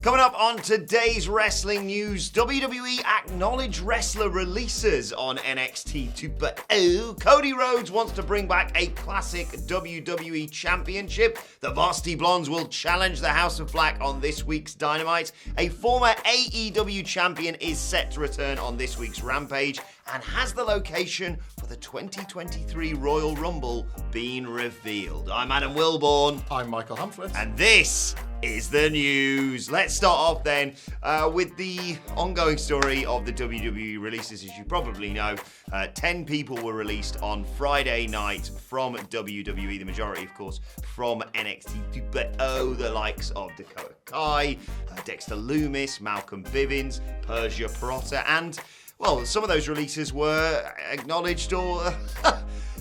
Coming up on today's wrestling news, WWE acknowledge wrestler releases on NXT 2.0. Cody Rhodes wants to bring back a classic WWE championship. The Varsity Blondes will challenge the House of Black on this week's Dynamite. A former AEW champion is set to return on this week's Rampage. And has the location for the 2023 Royal Rumble been revealed? I'm Adam Wilborn. I'm Michael Hamflett. And this is the news. Let's start off then with the ongoing story of the WWE releases. As you probably know, 10 people were released on Friday night from WWE, the majority, of course, from NXT 2.0, the likes of Dakota Kai, Dexter Lumis, Malcolm Bivens, Persia Pirotta, and, well, some of those releases were acknowledged or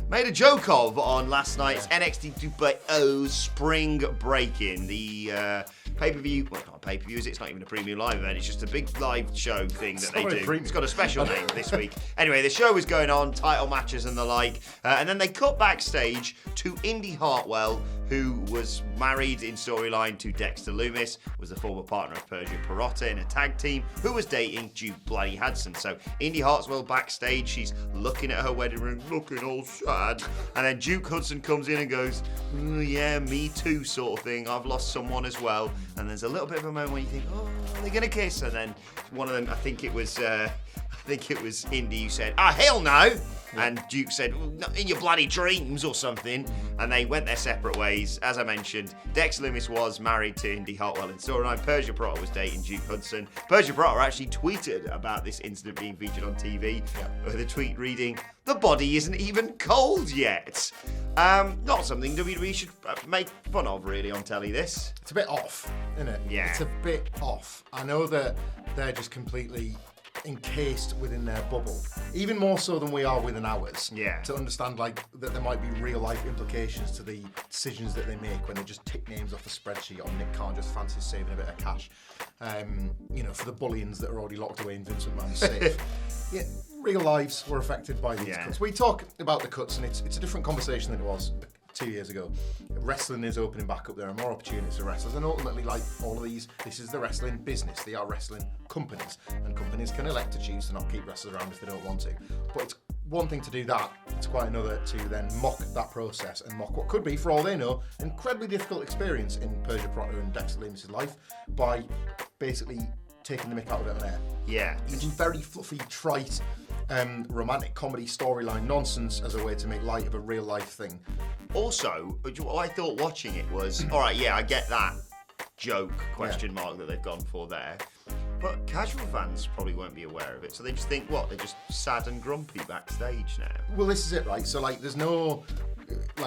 made a joke of on last night's NXT 2.0 Spring Break-In. The pay-per-view, well, not a pay-per-view, it's not even a premium live event, it's just a big live show thing that they do. It's got a special name this week. Anyway, the show was going on, title matches and the like, and then they cut backstage to Indy Hartwell, who was married in storyline to Dexter Lumis, was the former partner of Persia Pirotta in a tag team, who was dating Duke Bloody Hudson. So Indy Hartwell backstage, she's looking at her wedding ring, looking all sad, and then Duke Hudson comes in and goes, yeah, me too, sort of thing, I've lost someone as well. And there's a little bit of a moment where you think, oh, are they going to kiss? And then one of them, I think it was Indy who said, hell no! And Duke said, in your bloody dreams or something. And they went their separate ways. As I mentioned, Dex Lumis was married to Indy Hartwell in storyline. Persia Pirotta was dating Duke Hudson. Persia Pirotta actually tweeted about this incident being featured on TV. With a tweet reading, the body isn't even cold yet. Not something WWE should make fun of, really, on telly, this. It's a bit off, isn't it? Yeah. It's a bit off. I know that they're just completely encased within their bubble, even more so than we are within ours. Yeah. To understand that there might be real life implications to the decisions that they make when they just tick names off a spreadsheet, or Nick Khan just fancies saving a bit of cash. For the bullions that are already locked away in Vince McMahon's safe. Yeah, real lives were affected by these cuts. We talk about the cuts, and it's a different conversation than it was 2 years ago. Wrestling is opening back up. There are more opportunities for wrestlers, and ultimately, like all of these, this is the wrestling business. They are wrestling companies, and companies can elect to choose to not keep wrestlers around if they don't want to. But it's one thing to do that, it's quite another to then mock that process and mock what could be, for all they know, an incredibly difficult experience in Persia Pirotta and Dexter Lumis' life by basically taking the mick out of it on air. Yeah. Using very fluffy, trite, romantic comedy storyline nonsense as a way to make light of a real life thing. Also, what I thought watching it was, all right, yeah, I get that joke question mark that they've gone for there, but casual fans probably won't be aware of it, so they just think, what, they're just sad and grumpy backstage now? Well, this is it, right? So, there's no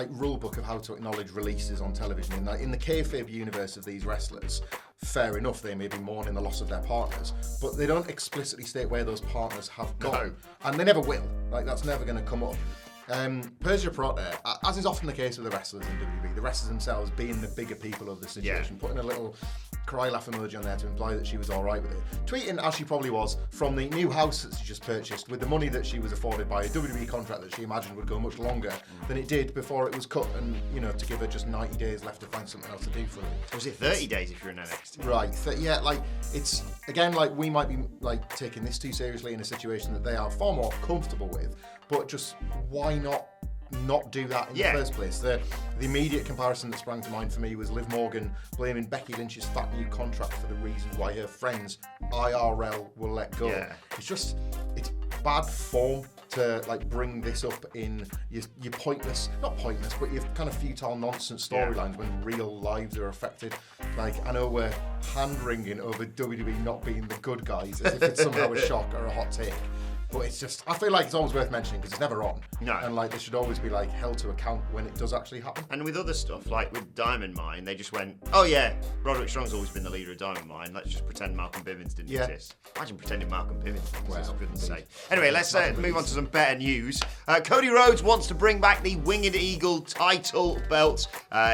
rule book of how to acknowledge releases on television. In the kayfabe universe of these wrestlers, fair enough, they may be mourning the loss of their partners, but they don't explicitly state where those partners have gone, and they never will. That's never going to come up. Persia Pirotta, as is often the case with the wrestlers in WWE, the wrestlers themselves being the bigger people of the situation, putting a little cry laugh emoji on there to imply that she was all right with it. Tweeting, as she probably was, from the new house that she just purchased with the money that she was afforded by a WWE contract that she imagined would go much longer than it did before it was cut, and, to give her just 90 days left to find something else to do for her. Was it 30 days if you're in NXT? Right. It's, again, we might be, taking this too seriously in a situation that they are far more comfortable with, but just why not do that in the first place? The immediate comparison that sprang to mind for me was Liv Morgan blaming Becky Lynch's fat new contract for the reason why her friends IRL will let go. Yeah. It's bad form to bring this up in your not pointless, but your kind of futile nonsense storylines when real lives are affected. I know we're hand-wringing over WWE not being the good guys as if it's somehow a shock or a hot take. But it's just, I feel like it's always worth mentioning because it's never on. No. And they should always be held to account when it does actually happen. And with other stuff, with Diamond Mine, they just went, oh yeah, Roderick Strong's always been the leader of Diamond Mine. Let's just pretend Malcolm Bivens didn't exist. Imagine pretending Malcolm Bivens exists, for goodness sake. Anyway, let's move on to some better news. Cody Rhodes wants to bring back the Winged Eagle title belt.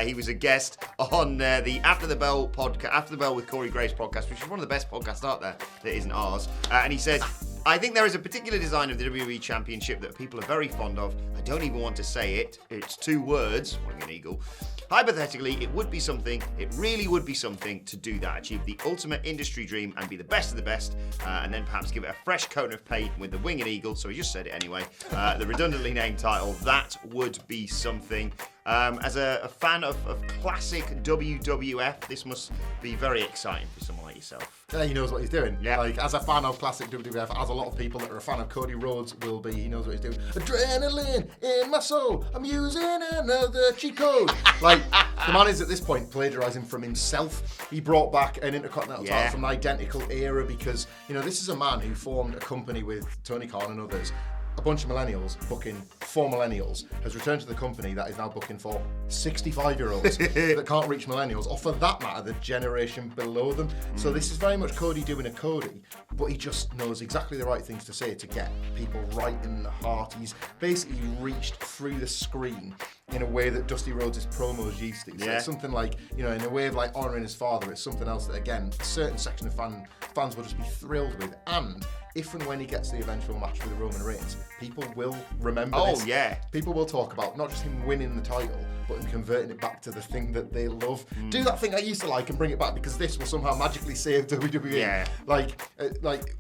He was a guest on the After the Bell podcast, After the Bell with Corey Graves podcast, which is one of the best podcasts out there that isn't ours. And he says, I think there is a particular design of the WWE Championship that people are very fond of. I don't even want to say it. It's 2 words, Winged Eagle. hypothetically, it would be something, it really would be something to do that, achieve the ultimate industry dream and be the best of the best, and then perhaps give it a fresh coat of paint with the Winged Eagle, so he just said it anyway, the redundantly named title. That would be something. As a fan of classic WWF, this must be very exciting for someone like yourself. Yeah, he knows what he's doing. Yeah. Like, as a fan of classic WWF, as a lot of people that are a fan of Cody Rhodes will be, he knows what he's doing. Adrenaline in my soul, I'm using another cheat code. Like, the man is at this point plagiarising from himself. He brought back an Intercontinental title from an identical era because, this is a man who formed a company with Tony Khan and others. A bunch of millennials booking for millennials, has returned to the company that is now booking for 65-year-olds that can't reach millennials, or for that matter, the generation below them. So this is very much Cody doing a Cody, but he just knows exactly the right things to say to get people right in the heart. He's basically reached through the screen in a way that Dusty Rhodes' promos used to. So it's something like, in a way of like honouring his father, it's something else that, again, a certain section of fans will just be thrilled with. And if and when he gets the eventual match with Roman Reigns, people will remember this. Oh, yeah. People will talk about not just him winning the title, but him converting it back to the thing that they love. Do that thing I used to like and bring it back, because this will somehow magically save WWE. Yeah. Like,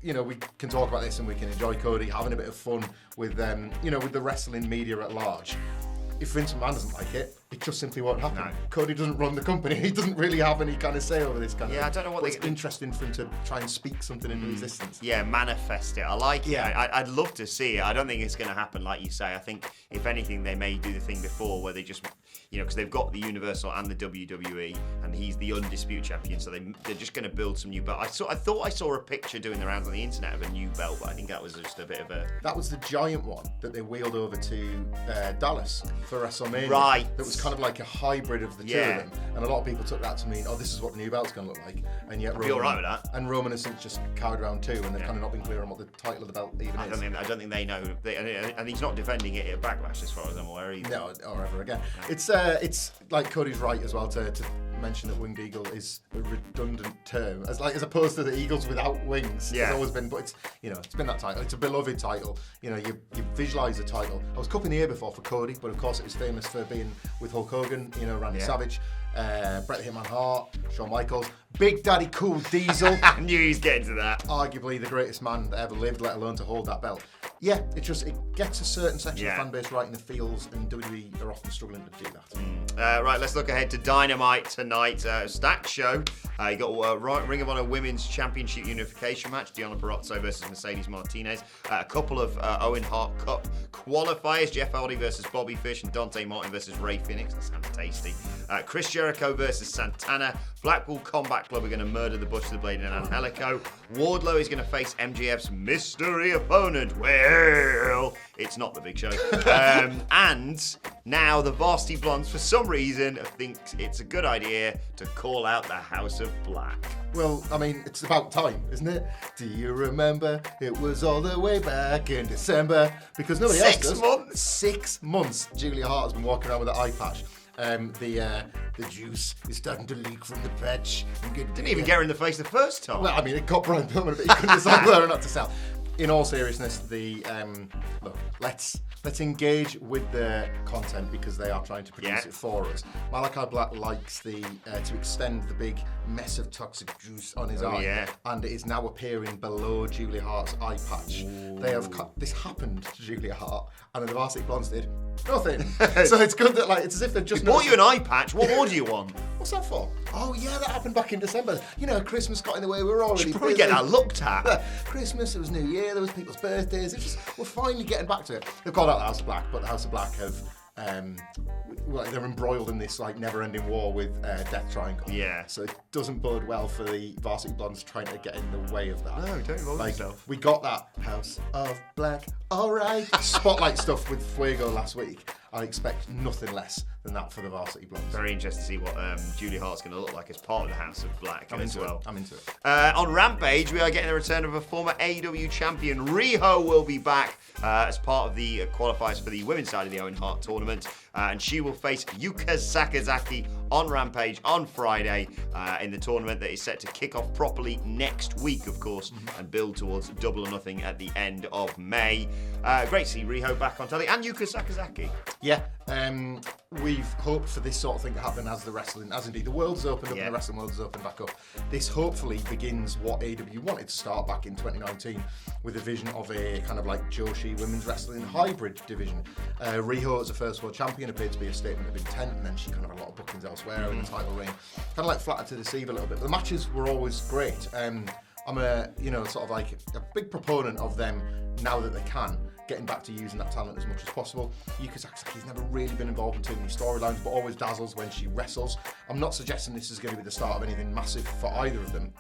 we can talk about this and we can enjoy Cody having a bit of fun with with the wrestling media at large. If Vince McMahon doesn't like it, it just simply won't happen. No. Cody doesn't run the company. He doesn't really have any kind of say over this kind of thing. I don't know what it's interesting for him to try and speak something into existence. Yeah, manifest it. I like it. I'd love to see it. I don't think it's going to happen like you say. I think, if anything, they may do the thing before where they just, because they've got the Universal and the WWE, and he's the undisputed champion, so they're just going to build some new belt. I thought I saw a picture doing the rounds on the internet of a new belt, but I think that was just a bit of a... That was the giant one that they wheeled over to Dallas for WrestleMania. Right. That was kind of like a hybrid of the two of them, and a lot of people took that to mean, this is what the new belt's going to look like. And yet, Roman, you're right with that. And Roman has since just carried around too, and they've kind of not been clear on what the title of the belt even is. I don't think they know, and he's not defending it at Backlash as far as I'm aware either. No, or ever again. It's like Cody's right as well to mention that Winged Eagle is a redundant term, as opposed to the Eagles without wings. Yeah. It's always been, but it's been that title. It's a beloved title. You visualise the title. I was cupping the ear before for Cody, but of course it was famous for being with Hulk Hogan, Randy Savage, Bret the Hitman Hart, Shawn Michaels, Big Daddy Cool Diesel. I knew he was getting to that. Arguably the greatest man that ever lived, let alone to hold that belt. Yeah, it gets a certain section of the fan base right in the feels, and WWE are often struggling to do that. Right, let's look ahead to Dynamite tonight. Stacked show. You got Ring of Honor Women's Championship Unification match, Deonna Purrazzo versus Mercedes Martinez. A couple of Owen Hart Cup qualifiers, Jeff Hardy versus Bobby Fish, and Dante Martin versus Rey Fenix. That sounds tasty. Chris Jericho versus Santana. Blackpool Combat Club are going to murder the Butcher, the Blade, and Angelico. Wardlow is going to face MJF's mystery opponent. Well, it's not the Big Show. And now the Varsity Blondes, for some reason, think it's a good idea to call out the House of Black. Well, I mean, it's about time, isn't it? Do you remember? It was all the way back in December. Because nobody else does. 6 months? 6 months. Julia Hart has been walking around with an eye patch. The juice is starting to leak from the patch. Didn't even get her in the face the first time. Well, I mean, it got Brian Pillman, but he couldn't decide whether or not to sell. In all seriousness, look, let's engage with the content, because they are trying to produce it for us. Malachi Black likes to extend the big mess of toxic juice on his eye, and it is now appearing below Julia Hart's eye patch. This happened to Julia Hart, and the Varsity Blondes did nothing. So it's good that it's as if they've just bought you an eye patch. What more do you want? What's that for? Oh yeah, that happened back in December. Christmas got in the way. We were already you should probably busy. get that looked at. Christmas, it was New Year, there was people's birthdays. We're finally getting back to it. They've called out the House of Black, but the House of Black have they're embroiled in this never-ending war with Death Triangle. Yeah. So it doesn't bode well for the Varsity Blondes trying to get in the way of that. No, don't involve yourself. We got that House of Black, all right, spotlight stuff with Fuego last week. I expect nothing less than that for the Varsity Blondes. Very interested to see what Julia Hart's going to look like as part of the House of Black I'm as into well. I'm into it. On Rampage, we are getting the return of a former AEW champion. Riho will be back as part of the qualifiers for the women's side of the Owen Hart tournament. And she will face Yuka Sakazaki on Rampage on Friday in the tournament that is set to kick off properly next week, of course, and build towards Double or Nothing at the end of May. Great to see Riho back on telly, and Yuka Sakazaki. Yeah, We've hoped for this sort of thing to happen as indeed the world's opened up and the wrestling world has opened back up. This hopefully begins what AEW wanted to start back in 2019 with a vision of a kind of like Joshi women's wrestling hybrid division. Riho as a first world champion appeared to be a statement of intent, and then she kind of had a lot of bookings elsewhere in the title reign. Kind of like flattered to deceive a little bit. But the matches were always great. I'm a sort of like a big proponent of them now that they can, getting back to using that talent as much as possible. Yuka Sakasaki's never really been involved in too many storylines, but always dazzles when she wrestles. I'm not suggesting this is going to be the start of anything massive for either of them,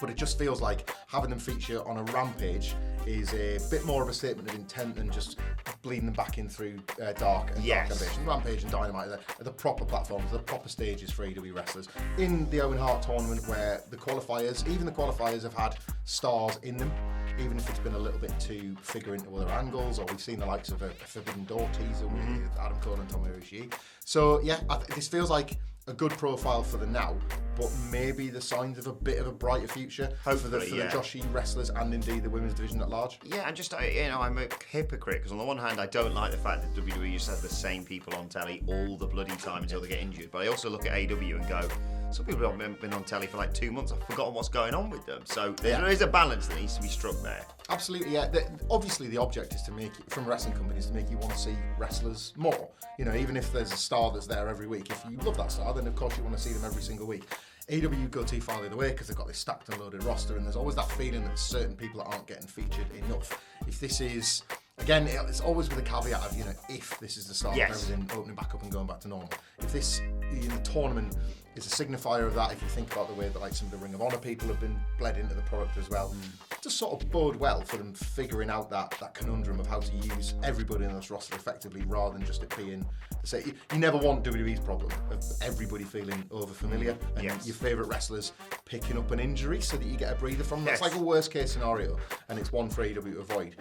but it just feels like having them feature on a Rampage is a bit more of a statement of intent than just bleeding them back in through Dark and Dark Ambition. Rampage and Dynamite are the proper platforms, the proper stages for AEW wrestlers. In the Owen Hart tournament, where even the qualifiers have had stars in them, even if it's been a little bit too figure into other angles, or we've seen the likes of a Forbidden Door teaser with Adam Cole and Tomohiro Ishii. So yeah, this feels like a good profile for the now, but maybe the signs of a bit of a brighter future for the Joshi wrestlers and indeed the women's division at large. Yeah, and just, I'm a hypocrite, because on the one hand, I don't like the fact that WWE used to have the same people on telly all the bloody time until they get injured, but I also look at AEW and go, some people have been on telly for like 2 months. I've forgotten what's going on with them. So there is a balance that needs to be struck there. Absolutely, yeah. Obviously, the object is to make it, from wrestling companies, to make you want to see wrestlers more. Even if there's a star that's there every week, if you love that star, then of course you want to see them every single week. AEW go too far the other way because they've got this stacked and loaded roster, and there's always that feeling that certain people aren't getting featured enough. If this is, again, it's always with a caveat of, if this is the start of everything opening back up and going back to normal. If this, the tournament is a signifier of that, if you think about the way that like some of the Ring of Honor people have been bled into the product as well, just sort of bode well for them figuring out that conundrum of how to use everybody in this roster effectively, rather than just it being, say, you never want WWE's problem of everybody feeling over familiar and your favourite wrestlers picking up an injury so that you get a breather from them. That's like a worst case scenario, and it's one for AEW to avoid.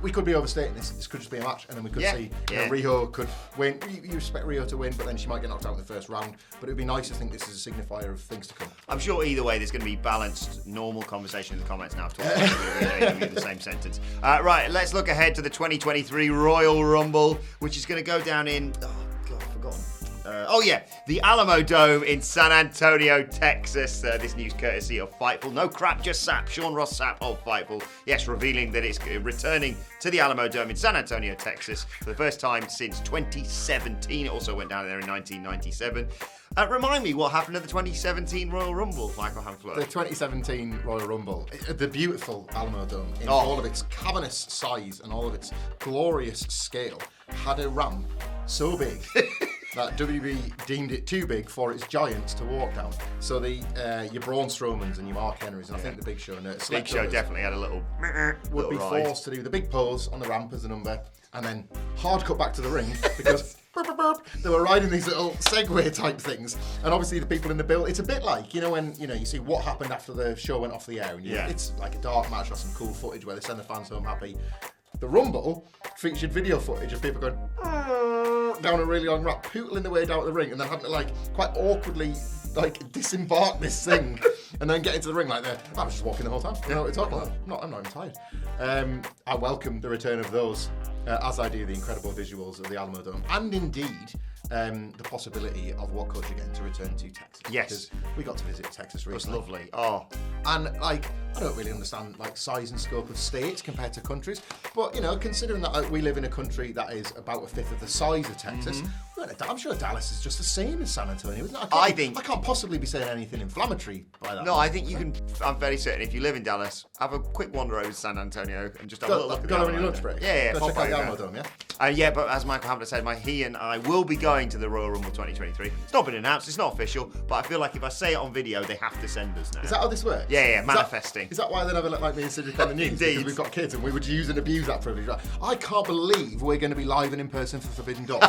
We could be overstating this. This could just be a match, and then we could see Riho could win. You expect Riho to win, but then she might get knocked out in the first round. But it'd be nice to think this is a signifier of things to come. I'm sure either way there's going to be balanced, normal conversation in the comments now. In the same sentence. Right, let's look ahead to the 2023 Royal Rumble, which is going to go down in... Oh, God, I've forgotten. The Alamo Dome in San Antonio, Texas. This news courtesy of Fightful. No crap, just sap. Sean Ross Sapp of Fightful. Yes, revealing that it's returning to the Alamo Dome in San Antonio, Texas for the first time since 2017. It also went down there in 1997. Remind me what happened at the 2017 Royal Rumble, Michael Hamfler. The 2017 Royal Rumble, the beautiful Alamo Dome, in all of its cavernous size and all of its glorious scale, had a ramp so big that WWE deemed it too big for its giants to walk down. So your Braun Strowmans and your Mark Henrys, and I think the Big Show and Big Show definitely had a little would be forced to do the big pose on the ramp as a number, and then hard cut back to the ring because they were riding these little Segway type things, and obviously the people in the build. It's a bit like when you see what happened after the show went off the air, and it's like a dark match or some cool footage where they send the fans home happy. The Rumble featured video footage of people going down a really long ramp, pootling their way down the ring, and then having to quite awkwardly disembark this thing and then get into the ring like that. I was just walking the whole time. You know what we're talking about? I'm not even tired. I welcome the return of those, as I do the incredible visuals of the Alamo Dome, and indeed the possibility of WhatCulture getting to return to Texas. Yes. Because we got to visit Texas recently. It was lovely. Oh. And I don't really understand size and scope of states compared to countries, but considering that we live in a country that is about a fifth of the size of Texas, I'm sure Dallas is just the same as San Antonio, isn't it? I can't possibly be saying anything inflammatory by that. No, I think you can. I'm very certain if you live in Dallas, have a quick wander over to San Antonio and just have a little look at go on your lunch break. Yeah, go check out the Alamo Dome, but as Michael Hamlet said, he and I will be going to the Royal Rumble 2023. It's not been announced, it's not official, but I feel like if I say it on video, they have to send us now. Is that how this works? Yeah, manifesting. Is that why they never let me and Cedric on the news? Indeed. Because we've got kids and we would use and abuse that privilege. I can't believe we're going to be live and in person for Forbidden Door.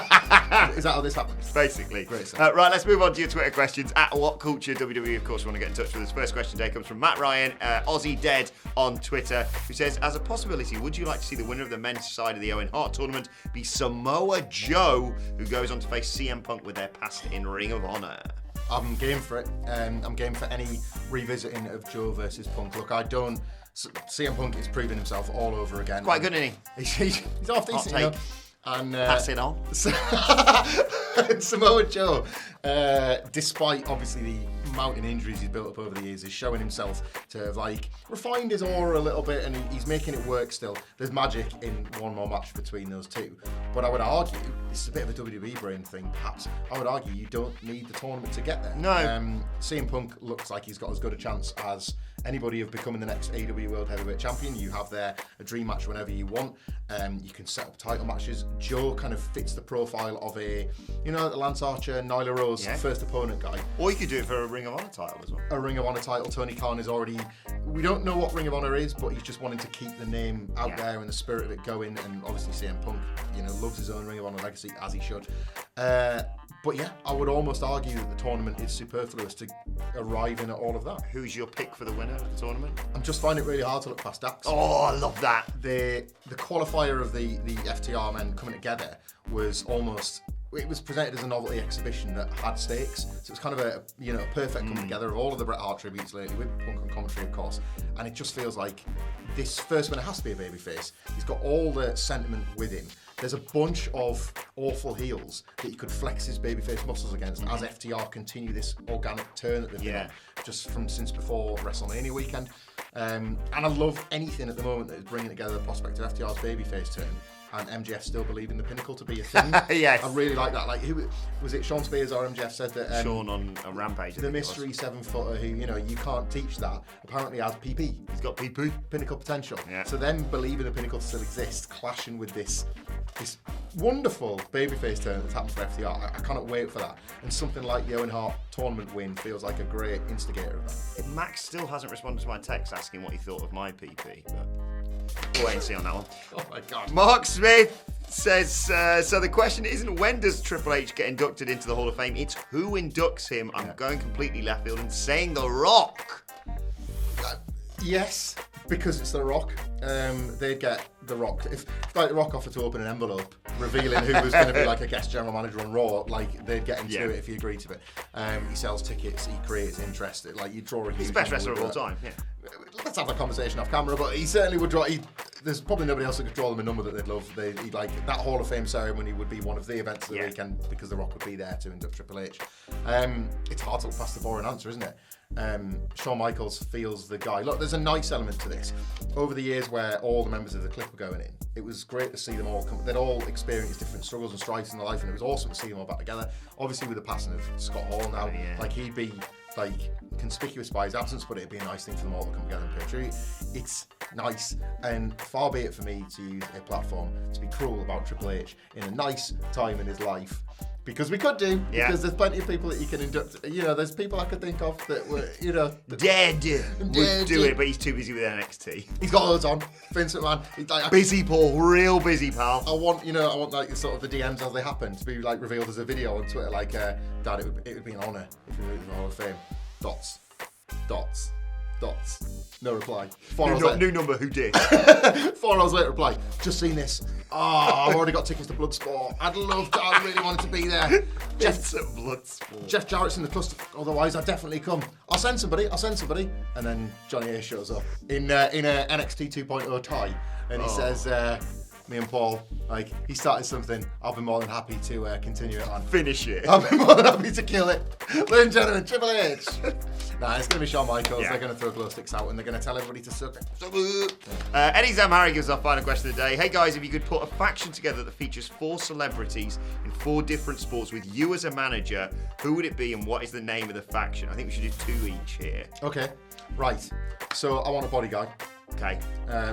Is that how this happens? Basically. Great. Right, let's move on to your Twitter questions. At WhatCulture WWE, of course, we want to get in touch with us. First question today comes from Matt Ryan, Aussie Dead on Twitter, who says, as a possibility, would you like to see the winner of the men's side of the Owen Hart tournament be Samoa Joe, who goes on to face CM Punk with their past in Ring of Honor? I'm game for it. I'm game for any revisiting of Joe versus Punk. Look, CM Punk is proving himself all over again. Quite good, isn't he? He's half decent, And pass it on. Samoa Joe, despite obviously the mountain injuries he's built up over the years, is showing himself to have like refined his aura a little bit, and he's making it work still. There's magic in one more match between those two, but I would argue, this is a bit of a WWE brain thing perhaps, I would argue you don't need the tournament to get there. No. CM Punk looks like he's got as good a chance as anybody of becoming the next AEW World Heavyweight Champion. You have there a dream match whenever you want. You can set up title matches. Joe kind of fits the profile of a, you know, Lance Archer, Nyla Rose, first opponent guy. Or you could do it for a Ring of Honor title as well. A Ring of Honor title. Tony Khan is already, we don't know what Ring of Honor is, but he's just wanting to keep the name out there and the spirit of it going. And obviously CM Punk, you know, loves his own Ring of Honor legacy, as he should. But yeah, I would almost argue that the tournament is superfluous to arriving at all of that. Who's your pick for the winner of the tournament? I'm just finding it really hard to look past Dax. Oh, I love that. The qualifier of the FTR men coming together was almost, it was presented as a novelty exhibition that had stakes. So it was kind of a, you know, perfect coming together of all of the Bret Hart tributes lately, with Punk on commentary, of course. And it just feels like this first winner has to be a babyface. He's got all the sentiment with him. There's a bunch of awful heels that you could flex his babyface muscles against as FTR continue this organic turn that they've been on just from since before WrestleMania weekend. And I love anything at the moment that is bringing together the prospect of FTR's babyface turn and MJF still believing the Pinnacle to be a thing. Yes. I really like that. Like, who was it? Sean Spears or MJF said that Sean on a Rampage. The mystery 7-footer who, you know, you can't teach that, apparently has PP. He's got PP. Pinnacle potential. Yeah. So them believing the Pinnacle still exists, clashing with this wonderful babyface turn that's happened for FTR. I cannot wait for that. And something like the Owen Hart tournament win feels like a great instigator of that. Max still hasn't responded to my text asking what he thought of my PP, but we'll wait and see on that one. Oh my God. Mark Smith says, so the question isn't when does Triple H get inducted into the Hall of Fame, it's who inducts him. I'm going completely left field and saying The Rock. Yes, because it's The Rock. They'd get The Rock. If like The Rock offered to open an envelope revealing who was going to be like a guest general manager on Raw, like they'd get him to do it if he agreed to it. He sells tickets, he creates interest. Like you draw a huge. He's the best wrestler of all time. Yeah. Let's have that conversation off camera, but he certainly would draw. There's probably nobody else that could draw them a number that they'd love. He'd like that Hall of Fame ceremony would be one of the events of the weekend because The Rock would be there to induct Triple H. It's hard to look past the boring answer, isn't it? Shawn Michaels feels the guy. Look, there's a nice element to this. Over the years where all the members of the clip were going in, it was great to see them all come. They'd all experienced different struggles and strikes in their life, and it was awesome to see them all back together. Obviously, with the passing of Scott Hall now, like he'd be like conspicuous by his absence, but it'd be a nice thing for them all to come together and pay tribute. It's nice, and far be it for me to use a platform to be cruel about Triple H in a nice time in his life. Because we could do, because there's plenty of people that you can induct. You know, there's people I could think of that were, you know, Dead would do it, but he's too busy with NXT. He's got loads on. Vince McMahon, he's like, Busy Paul, real busy pal. I want like sort of the DMs as they happen to be like revealed as a video on Twitter. Like, Dad, it would be an honour if you moved to the Hall of Fame. Dots. No reply. New number, who did? 4 hours later, reply. Just seen this. I've already got tickets to Bloodsport. I really wanted to be there. Jeff Jarrett's in the cluster. Otherwise, I'd definitely come. I'll send somebody. And then Johnny A shows up in a NXT 2.0 tie, and he says, "Me and Paul, like he started something. I'll be more than happy to continue it on. Finish it. I'll be more than happy to kill it." Ladies and gentlemen, Triple H. Nah, it's going to be Shawn Michaels. They're going to throw glow sticks out and they're going to tell everybody to suck it. Eddie Zamhari gives our final question of the day. Hey guys, if you could put a faction together that features 4 celebrities in 4 different sports with you as a manager, who would it be and what is the name of the faction? I think we should do 2 each here. Okay, right. So I want a body guy. Okay.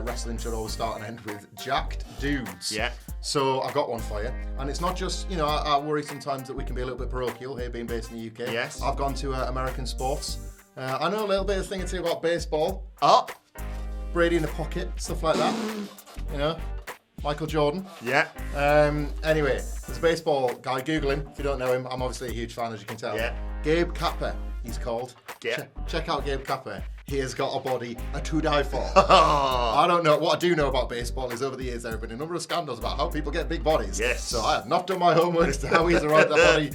Wrestling should always start and end with jacked dudes. Yeah. So I've got one for you. And it's not just, you know, I worry sometimes that we can be a little bit parochial here being based in the UK. Yes. I've gone to American sports. I know a little bit of thing or two about baseball. Brady in the pocket, stuff like that. You know, Michael Jordan. Yeah. Anyway, there's a baseball guy. Google him if you don't know him. I'm obviously a huge fan, as you can tell. Yeah. Gabe Kappa, he's called. Yeah. Check out Gabe Kappa. He has got a body to die for. I don't know. What I do know about baseball is over the years there have been a number of scandals about how people get big bodies. Yes. So I have not done my homework as to how he's arrived at that body.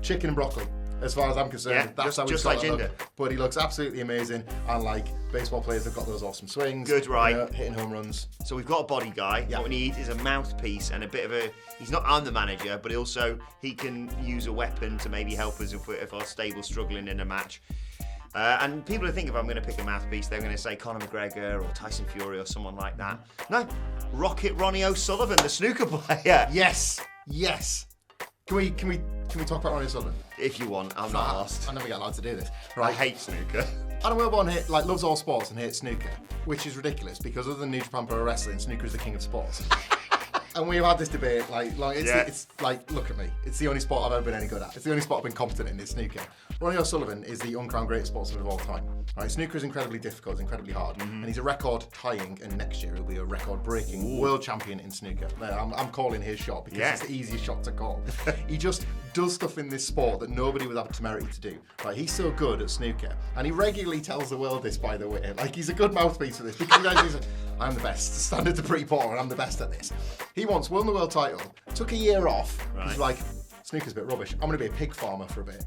Chicken and broccoli. as far as I'm concerned. Yeah, That's how just like Jinder. look. But he looks absolutely amazing, and like baseball players have got those awesome swings. Good, right. Hitting home runs. So we've got a body guy. Yeah. What we need is a mouthpiece and a bit of a. He's not I'm the manager, but also he can use a weapon to maybe help us if our stable's struggling in a match. And people who think if I'm going to pick a mouthpiece, they're going to say Conor McGregor or Tyson Fury or someone like that. No, Rocket Ronnie O'Sullivan, the snooker player. Yes. Can we talk about Ronnie O'Sullivan? If you want, I'm not asked. I never get allowed to do this. I Right. hate snooker. Adam Wilborn loves all sports and hates snooker, which is ridiculous because other than New Japan Pro Wrestling, snooker is the king of sports. And we've had this debate, it's like, look at me. It's the only sport I've ever been any good at. It's the only sport I've been competent in, is snooker. Ronnie O'Sullivan is the uncrowned greatest sportsman of all time. Right, snooker is incredibly difficult, it's incredibly hard, and he's a record-tying, and next year he'll be a record-breaking world champion in snooker. I'm calling his shot because it's the easiest shot to call. He just does stuff in this sport that nobody with that temerity to do. Right, he's so good at snooker, and he regularly tells the world this, by the way. Like, he's a good mouthpiece for this because he's I'm the best. The standards are pretty poor, and I'm the best at this. He once won the world title, took a year off. Right. He's like, snooker's a bit rubbish. I'm going to be a pig farmer for a bit.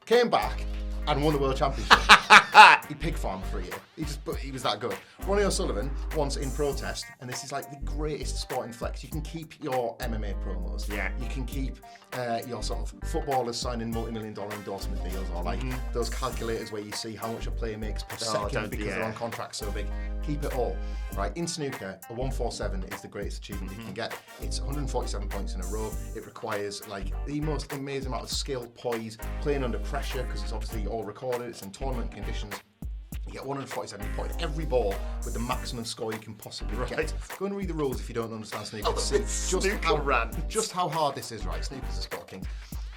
Came back and won the world championship. He pig farmed for a year. He was that good. Ronnie O'Sullivan once in protest, and this is like the greatest sporting flex. You can keep your MMA promos. Yeah. You can keep your sort of footballers signing multi-million-dollar endorsement deals, or like those calculators where you see how much a player makes per second because they're on contract so big. Keep it all. Right, in snooker, a 147 is the greatest achievement you can get. It's 147 points in a row. It requires like the most amazing amount of skill, poise, playing under pressure because it's obviously all recorded. It's in tournament conditions. You get 147. You put in every ball with the maximum score you can possibly get. Go and read the rules if you don't understand snooker. Just how hard this is. Right, snooker's a sport king.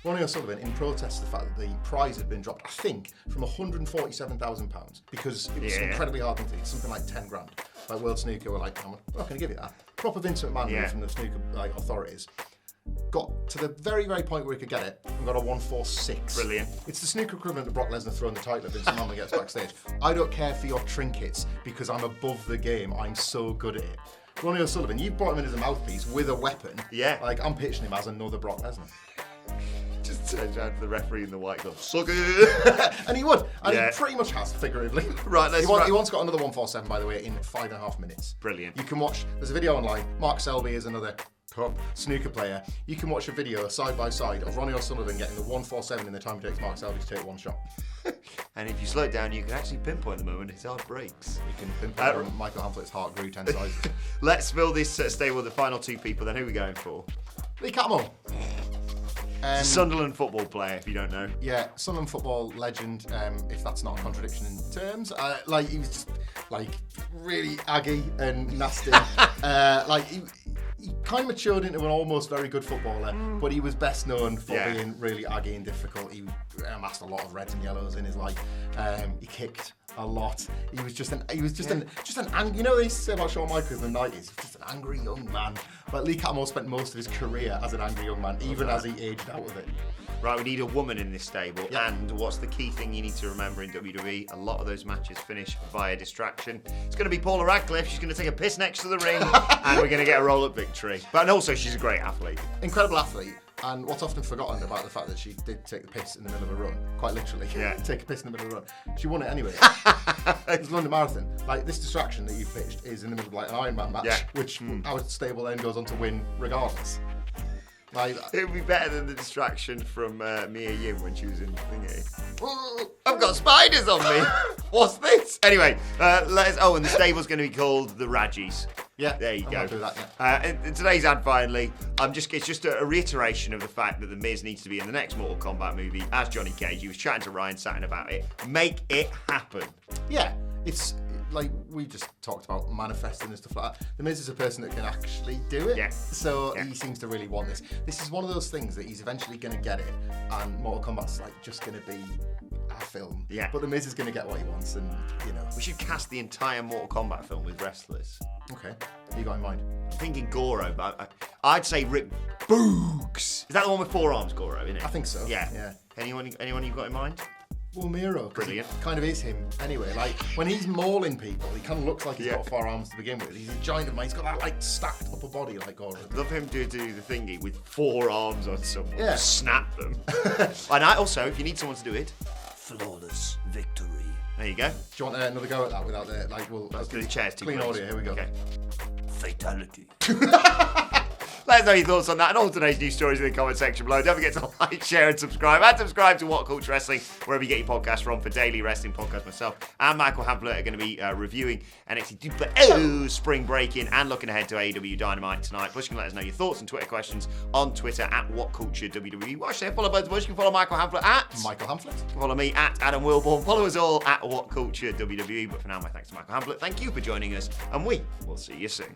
Ronnie O'Sullivan, in protest to the fact that the prize had been dropped, I think, from £147,000 because it was an incredibly hard thing to do, something like 10 grand. Like World Snooker were like, I'm not going to give you that. Proper Vince McMahon from the snooker authorities. Got to the very, very point where he could get it and got a 146. Brilliant. It's the snooker equivalent of Brock Lesnar throwing the title at Vince McMahon when he gets backstage. I don't care for your trinkets because I'm above the game. I'm so good at it. Ronnie O'Sullivan, you've brought him in as a mouthpiece with a weapon. Yeah. Like, I'm pitching him as another Brock Lesnar. Just turns around to the referee in the white glove. Suck it! And he would. And he pretty much has, figuratively. Right, he once got another 147, by the way, in 5.5 minutes. Brilliant. You can watch, there's a video online. Mark Selby is another top snooker player. You can watch a video side by side of Ronnie O'Sullivan getting the 147 in the time it takes Mark Selby to take one shot. And if you slow it down, you can actually pinpoint the moment his heart breaks. You can pinpoint when Michael Hamflett's heart grew 10 sizes. Let's fill this stable with the final two people. Then who are we going for? Lee Catmull. Sunderland football player, if you don't know. Yeah, Sunderland football legend, if that's not a contradiction in terms. Like, he was just, like, really aggy and nasty. He kind of matured into an almost very good footballer, but he was best known for being really aggy and difficult. He amassed a lot of reds and yellows in his life. He kicked a lot. He was just an angry. You know what they used to say about Shawn Michaels in the 90s? He was just an angry young man. But Lee Catmull spent most of his career as an angry young man, even as he aged out of it. Right, we need a woman in this stable. Yeah. And what's the key thing you need to remember in WWE? A lot of those matches finish via distraction. It's going to be Paula Radcliffe. She's going to take a piss next to the ring, and we're going to get a roll-up victory. But and also, she's a great athlete. Incredible athlete. And what's often forgotten about the fact that she did take the piss in the middle of a run, quite literally. Yeah. Take a piss in the middle of a run. She won it anyway. It was London Marathon. Like, this distraction that you've pitched is in the middle of like an Ironman match, which our stable then goes on to win regardless. Like, it would be better than the distraction from Mia Yim when she was in Thingy. I've got spiders on me. What's this? Anyway, and the stable's going to be called the Raggies. Yeah, there you go. Do that, and today's ad finally, it's just a reiteration of the fact that The Miz needs to be in the next Mortal Kombat movie as Johnny Cage. He was chatting to Ryan Satin about it. Make it happen. Yeah, it's like we just talked about manifesting and stuff like that. The Miz is a person that can actually do it. Yeah. So he seems to really want this. This is one of those things that he's eventually going to get it, and Mortal Kombat's like just going to be a film. Yeah. But The Miz is going to get what he wants, and you know. We should cast the entire Mortal Kombat film with wrestlers. Okay. What you got in mind? I'm thinking Goro, but I'd say Rick Boogs. Is that the one with 4 arms, Goro, isn't it? I think so. Yeah. Anyone you've got in mind? Well, Miro, 'cause Brilliant. He kind of is him anyway. Like, when he's mauling people, he kind of looks like he's got 4 arms to begin with. He's a giant of man. He's got that, like, stacked upper body like Gordon. Love him to do the thingy with 4 arms on someone. Yeah. Snap them. And I also, if you need someone to do it, Flawless victory. there you go. Do you want another go at that without the, like, Let's do the chairs too. clean please. audio, here we go. Okay. Fatality. Let us know your thoughts on that and all today's news stories in the comment section below. Don't forget to like, share, and subscribe. And subscribe to What Culture Wrestling, wherever you get your podcasts from. For daily wrestling podcasts, myself and Michael Hamflett are going to be reviewing NXT 2.0 Spring Breaking and looking ahead to AEW Dynamite tonight. Bush can let us know your thoughts and Twitter questions on Twitter at WhatCultureWWE. Watch there, follow both Bush. You can follow Michael Hamflett at Michael Hamflett. Follow me at Adam Wilborn. Follow us all at WhatCultureWWE. But for now, my thanks to Michael Hamflett. Thank you for joining us, and we will see you soon.